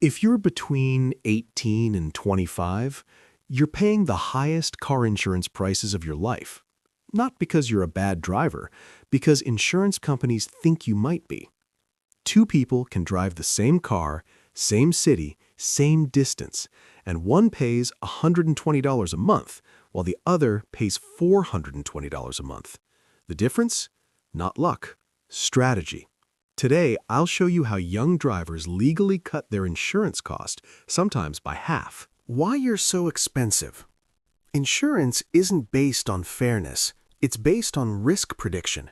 If you're between 18 and 25, you're paying the highest car insurance prices of your life. Not because you're a bad driver, because insurance companies think you might be. Two people can drive the same car, same city, same distance, and one pays $120 a month, while the other pays $420 a month. The difference? Not luck, strategy. Today, I'll show you how young drivers legally cut their insurance cost, sometimes by half. Why you're so expensive? Insurance isn't based on fairness. It's based on risk prediction.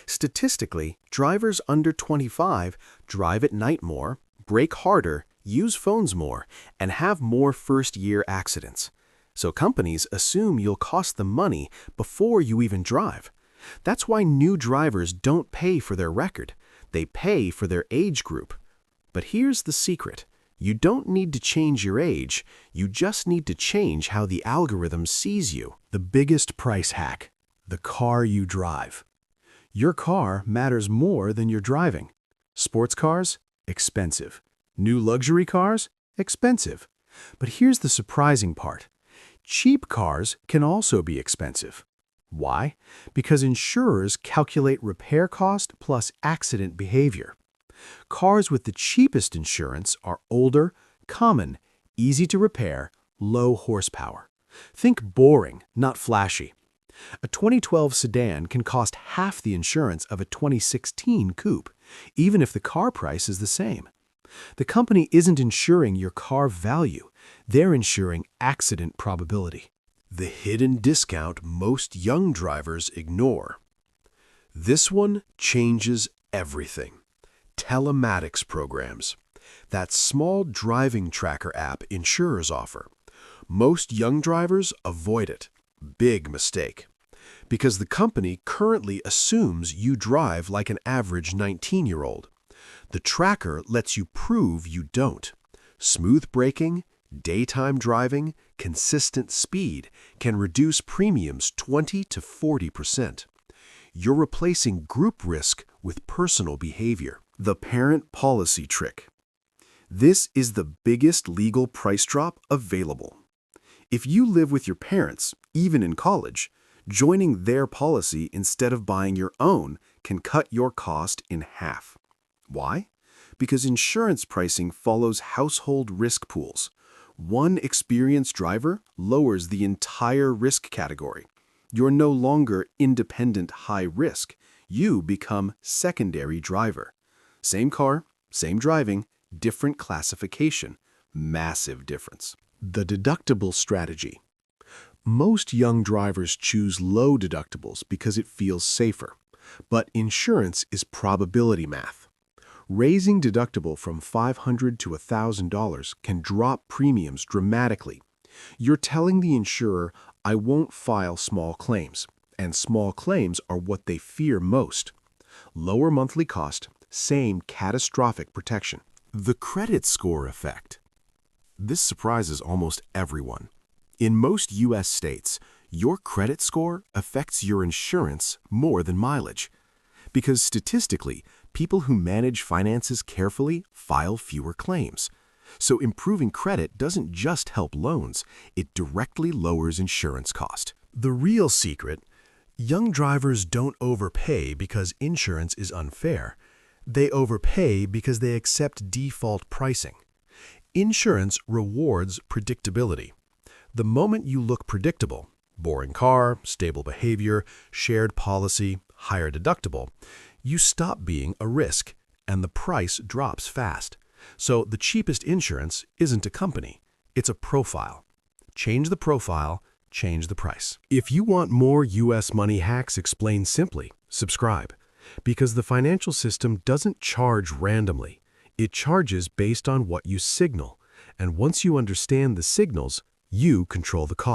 Statistically, drivers under 25 drive at night more, brake harder, use phones more, and have more first-year accidents. So companies assume you'll cost them money before you even drive. That's why new drivers don't pay for their record. They pay for their age group. But here's the secret. You don't need to change your age. You just need to change how the algorithm sees you. The biggest price hack: the car you drive. Your car matters more than your driving. Sports cars? Expensive. New luxury cars? Expensive. But here's the surprising part. Cheap cars can also be expensive. Why? Because insurers calculate repair cost plus accident behavior. Cars with the cheapest insurance are older, common, easy to repair, low horsepower. Think boring, not flashy. A 2012 sedan can cost half the insurance of a 2016 coupe, even if the car price is the same. The company isn't insuring your car value. They're insuring accident probability. The hidden discount most young drivers ignore. This one changes everything. Telematics programs. That small driving tracker app insurers offer. Most young drivers avoid it. Big mistake. Because the company currently assumes you drive like an average 19-year-old. The tracker lets you prove you don't. Smooth braking, daytime driving, consistent speed can reduce premiums 20 to 40%. You're replacing group risk with personal behavior. The parent policy trick. This is the biggest legal price drop available. If you live with your parents, even in college, joining their policy instead of buying your own can cut your cost in half. Why? Because insurance pricing follows household risk pools. One experienced driver lowers the entire risk category. You're no longer independent high risk. You become secondary driver. Same car, same driving, different classification. Massive difference. The deductible strategy. Most young drivers choose low deductibles because it feels safer. But insurance is probability math. Raising deductible from $500 to $1,000 can drop premiums dramatically. You're telling the insurer, I won't file small claims, and small claims are what they fear most. Lower monthly cost, same catastrophic protection. The credit score effect. This surprises almost everyone. In most U.S. states, your credit score affects your insurance more than mileage. Because statistically, people who manage finances carefully file fewer claims. So improving credit doesn't just help loans, it directly lowers insurance cost. The real secret: young drivers don't overpay because insurance is unfair. They overpay because they accept default pricing. Insurance rewards predictability. The moment you look predictable, boring car, stable behavior, shared policy, higher deductible, you stop being a risk, and the price drops fast. So the cheapest insurance isn't a company, it's a profile. Change the profile, change the price. If you want more U.S. money hacks explained simply, subscribe. Because the financial system doesn't charge randomly. It charges based on what you signal. And once you understand the signals, you control the cost.